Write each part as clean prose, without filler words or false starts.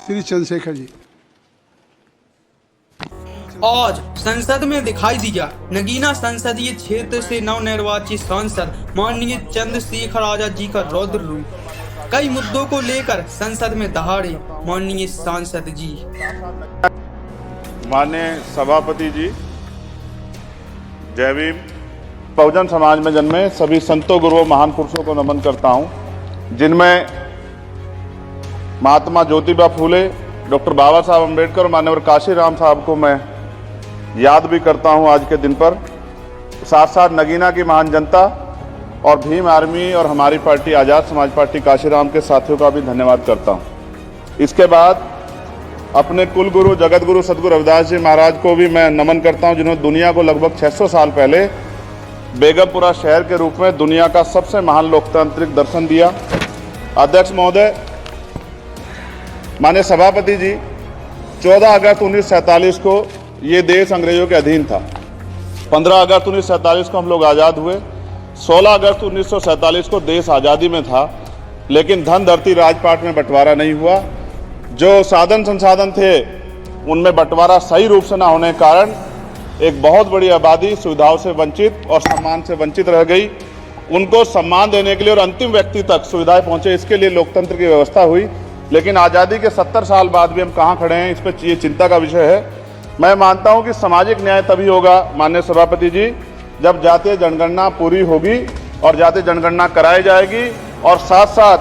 श्री चंद्रशेखर जी। आज संसद में दिखाई दिया नगीना संसदीय क्षेत्र से नवनिर्वाचित सांसद माननीय चंद्रशेखर आजाद जी का रौद्र रूप। कई मुद्दों को लेकर संसद में दहाड़े माननीय सांसद जी। माननीय सभापति जी, जय भीम। बहुजन समाज में जन्मे सभी संतों, गुरुओं, महान पुरुषों को नमन करता हूं, जिनमें महात्मा ज्योतिबा फूले, डॉक्टर बाबा साहब अम्बेडकर, माननीय काशीराम साहब को मैं याद भी करता हूं आज के दिन पर। साथ साथ नगीना की महान जनता और भीम आर्मी और हमारी पार्टी आज़ाद समाज पार्टी काशीराम के साथियों का भी धन्यवाद करता हूं। इसके बाद अपने कुल गुरु जगत गुरु सदगुरु रविदास जी महाराज को भी मैं नमन करता हूं, जिन्होंने दुनिया को लगभग 600 साल पहले बेगमपुरा शहर के रूप में दुनिया का सबसे महान लोकतांत्रिक दर्शन दिया। अध्यक्ष महोदय, माननीय सभापति जी, 14 अगस्त 1947 को ये देश अंग्रेजों के अधीन था। 15 अगस्त 1947 को हम लोग आज़ाद हुए। 16 अगस्त 1947 को देश आज़ादी में था, लेकिन धन धरती राजपाट में बंटवारा नहीं हुआ। जो साधन संसाधन थे उनमें बंटवारा सही रूप से न होने के कारण एक बहुत बड़ी आबादी सुविधाओं से वंचित और सम्मान से वंचित रह गई। उनको सम्मान देने के लिए और अंतिम व्यक्ति तक सुविधाएं पहुंचे, इसके लिए लोकतंत्र की व्यवस्था हुई। लेकिन आज़ादी के 70 साल बाद भी हम कहाँ खड़े हैं, इस पर ये चिंता का विषय है। मैं मानता हूं कि सामाजिक न्याय तभी होगा माननीय सभापति जी, जब जातीय जनगणना पूरी होगी और जातीय जनगणना कराई जाएगी और साथ साथ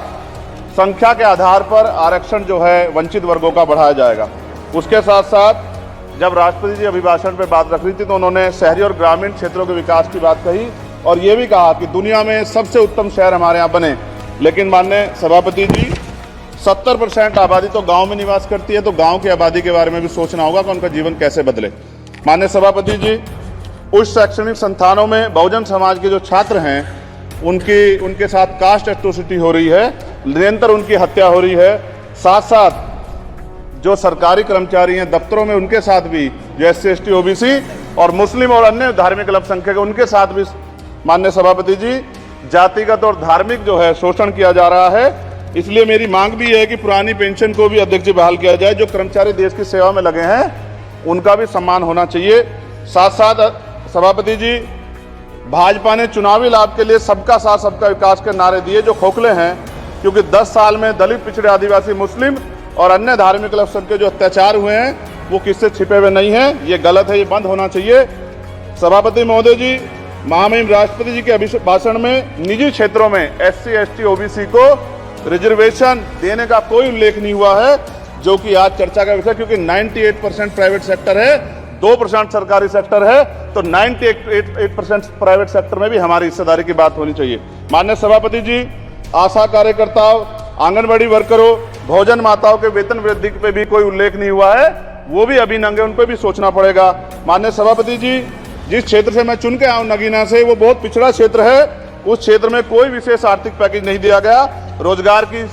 संख्या के आधार पर आरक्षण जो है वंचित वर्गों का बढ़ाया जाएगा। उसके साथ साथ जब राष्ट्रपति जी अभिभाषण पर बात रख रही थी तो उन्होंने शहरी और ग्रामीण क्षेत्रों के विकास की बात कही और ये भी कहा कि दुनिया में सबसे उत्तम शहर हमारे यहाँ बने। लेकिन माननीय सभापति जी, 70% आबादी तो गांव में निवास करती है, तो गांव की आबादी के बारे में भी सोचना होगा कि उनका जीवन कैसे बदले। माननीय सभापति जी, उच्च शैक्षणिक संस्थानों में बहुजन समाज के जो छात्र हैं उनके साथ कास्ट एट्रोसिटी हो रही है, निरंतर उनकी हत्या हो रही है। साथ साथ जो सरकारी कर्मचारी हैं दफ्तरों में, उनके साथ भी जो SC ST OBC और मुस्लिम और अन्य धार्मिक अल्पसंख्यक, उनके साथ भी माननीय सभापति जी जातिगत और धार्मिक जो है शोषण किया जा रहा है। इसलिए मेरी मांग भी है कि पुरानी पेंशन को भी अध्यक्ष जी बहाल किया जाए। जो कर्मचारी देश की सेवा में लगे हैं उनका भी सम्मान होना चाहिए। साथ साथ सभापति जी, भाजपा ने चुनावी लाभ के लिए सबका साथ सबका विकास के नारे दिए जो खोखले हैं, क्योंकि 10 साल में दलित, पिछड़े, आदिवासी, मुस्लिम और अन्य धार्मिक अल्पसंख्यक जो अत्याचार हुए हैं वो किससे छिपे हुए नहीं हैं। ये गलत है, ये बंद होना चाहिए। सभापति महोदय जी, महामहिम राष्ट्रपति जी के अभिभाषण में निजी क्षेत्रों में SC ST OBC को रिजर्वेशन देने का कोई उल्लेख नहीं हुआ है, जो कि आज चर्चा का विषय, क्योंकि 98% प्राइवेट सेक्टर है, 2% सरकारी सेक्टर है, तो 98% प्राइवेट सेक्टर में भी हमारी हिस्सेदारी की बात होनी चाहिए। माननीय सभापति जी, आशा कार्यकर्ताओं, आंगनबाड़ी वर्करों, भोजन माताओं के वेतन वृद्धि पे भी कोई उल्लेख नहीं हुआ है, वो भी अभी नंगे, उन पर भी सोचना पड़ेगा। माननीय सभापति जी, जिस क्षेत्र से मैं चुन के आऊँ नगीना से, वो बहुत पिछड़ा क्षेत्र है। उस क्षेत्र में कोई विशेष आर्थिक पैकेज नहीं दिया गया, रोजगार की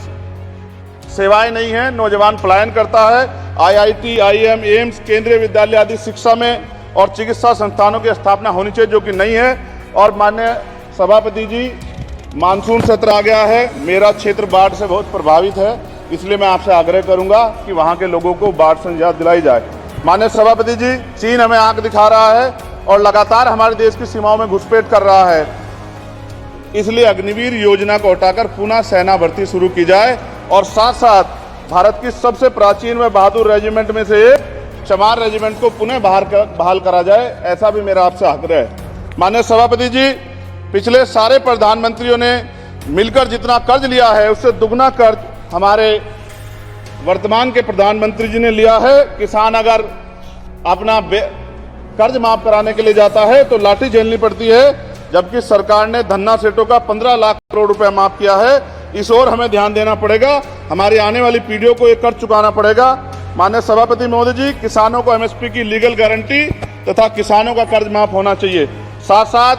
सेवाएं नहीं है, नौजवान पलायन करता है। IIT, IIM, एम्स, केंद्रीय विद्यालय आदि शिक्षा में और चिकित्सा संस्थानों की स्थापना होनी चाहिए, जो कि नहीं है। और माननीय सभापति जी, मानसून सत्र आ गया है, मेरा क्षेत्र बाढ़ से बहुत प्रभावित है, इसलिए मैं आपसे आग्रह करूंगा कि वहां के लोगों को बाढ़ से निजात दिलाई जाए। माननीय सभापति जी, चीन हमें आंख दिखा रहा है और लगातार हमारे देश की सीमाओं में घुसपैठ कर रहा है, इसलिए अग्निवीर योजना को हटाकर पुनः सेना भर्ती शुरू की जाए और साथ साथ भारत की सबसे प्राचीन व बहादुर रेजिमेंट में से एक चमार रेजिमेंट को पुनः बहाल करा जाए, ऐसा भी मेरा आपसे आग्रह है। माननीय सभापति जी, पिछले सारे प्रधानमंत्रियों ने मिलकर जितना कर्ज लिया है उससे दुगना कर्ज हमारे वर्तमान के प्रधानमंत्री जी ने लिया है। किसान अगर अपना कर्ज माफ कराने के लिए जाता है तो लाठी झेलनी पड़ती है, जबकि सरकार ने धन्ना सेठों का 15 लाख करोड़ रुपया माफ किया है। इस ओर हमें ध्यान देना पड़ेगा, हमारी आने वाली पीढ़ियों को ये कर्ज चुकाना पड़ेगा। माननीय सभापति महोदय जी, किसानों को MSP की लीगल गारंटी तथा किसानों का कर्ज माफ होना चाहिए। साथ साथ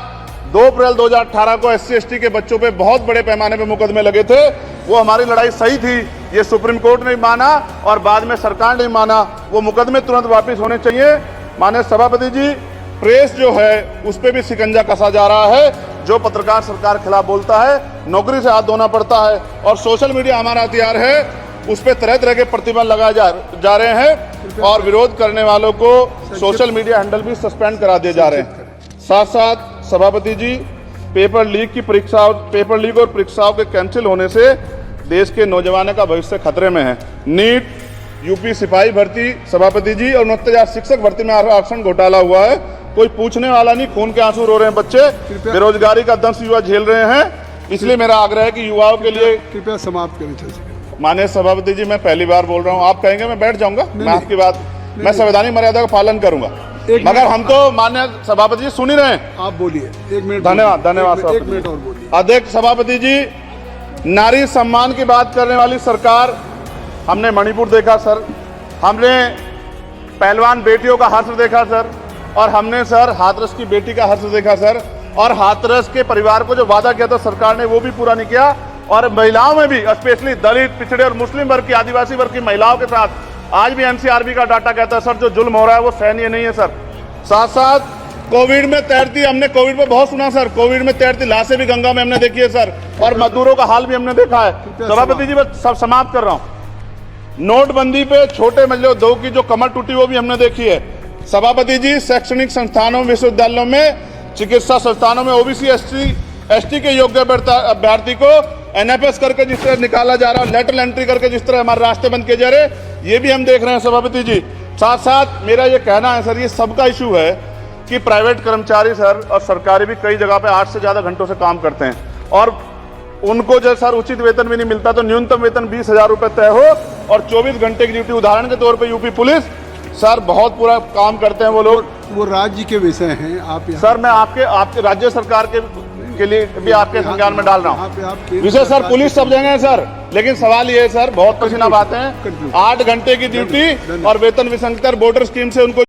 2 अप्रैल 2018 को SC ST के बच्चों पे बहुत बड़े पैमाने पे मुकदमे लगे थे, वो हमारी लड़ाई सही थी, ये सुप्रीम कोर्ट ने माना और बाद में सरकार ने माना, वो मुकदमे तुरंत वापस होने चाहिए। माननीय सभापति जी, प्रेस जो है उस पर भी शिकंजा कसा जा रहा है। जो पत्रकार सरकार के खिलाफ बोलता है, नौकरी से हाथ धोना पड़ता है। और सोशल मीडिया हमारा हथियार है। उस पर तरह तरह के प्रतिबंध लगाए जा रहे हैं और विरोध करने वालों को सोशल मीडिया हैंडल भी सस्पेंड करा दिए जा रहे हैं। साथ साथ सभापति जी, पेपर लीक और परीक्षाओं के कैंसिल होने से देश के नौजवानों का भविष्य खतरे में है। नीट, यूपी सिपाही भर्ती सभापति जी और 69,000 शिक्षक भर्ती में आरक्षण घोटाला हुआ है, कोई पूछने वाला नहीं, खून के आंसू रो रहे हैं बच्चे, बेरोजगारी का दंश युवा झेल रहे हैं। इसलिए मेरा आग्रह है कि युवाओं के लिए कृपया समाप्त करें। माननीय सभापति जी, मैं पहली बार बोल रहा हूँ, आप कहेंगे मैं बैठ जाऊंगा, मैं आपकी बात, मैं संवैधानिक मर्यादा का पालन करूंगा, मगर हम तो माननीय सभापति जी सुन ही रहे हैं। आप बोलिए, 1 मिनट। धन्यवाद। एक मिनट और बोलिए। अध्यक्ष सभापति जी, नारी सम्मान की बात करने वाली सरकार, हमने मणिपुर देखा सर, हमने पहलवान बेटियों का हश्र देखा सर, और हमने सर हाथरस की बेटी का हश्र देखा सर, और हाथरस के परिवार को जो वादा किया था सरकार ने वो भी पूरा नहीं किया। और महिलाओं में भी, स्पेशली दलित, पिछड़े और मुस्लिम वर्ग की, आदिवासी वर्ग की महिलाओं के साथ आज भी एनसीआरबी का डाटा कहता है सर जो जुल्म हो रहा है वो सहनीय नहीं है सर। साथ साथ कोविड में तैरती, हमने कोविड में बहुत सुना सर, कोविड में तैरती लाशें भी गंगा में हमने देखी है सर, और मजदूरों का हाल भी हमने देखा है। सभापति जी, मैं सब समाप्त कर रहा हूं। नोटबंदी पे छोटे उद्योग की जो कमर टूटी वो भी हमने देखी है। सभापति जी, शैक्षणिक संस्थानों, विश्वविद्यालयों में, चिकित्सा संस्थानों में ओबीसी एसटी के योग्य अभ्यर्थी को एनएफएस करके जिस तरह निकाला जा रहा है, लेटरल एंट्री करके जिस तरह हमारे रास्ते बंद किए जा रहे, ये भी हम देख रहे हैं सभापति जी। साथ साथ मेरा ये कहना है सर, ये सबका इशू है कि प्राइवेट कर्मचारी सर और सरकारी भी कई जगह पे 8 से ज्यादा घंटों से काम करते हैं, और उनको जो सर उचित वेतन भी नहीं मिलता, तो न्यूनतम वेतन 20,000 रुपए तय हो और 24 घंटे की ड्यूटी। उदाहरण के तौर पर यूपी पुलिस सर बहुत पूरा काम करते हैं वो लोग, वो राज्य के विषय हैं। आप सर मैं आपके राज्य सरकार के लिए भी आपके संज्ञान में डाल रहा हूँ विषय सर। पुलिस सब जगह है सर, लेकिन सवाल ये है सर, बहुत पसीना बातें हैं, 8 घंटे की ड्यूटी और वेतन विसंगति, बॉर्डर स्कीम से उनको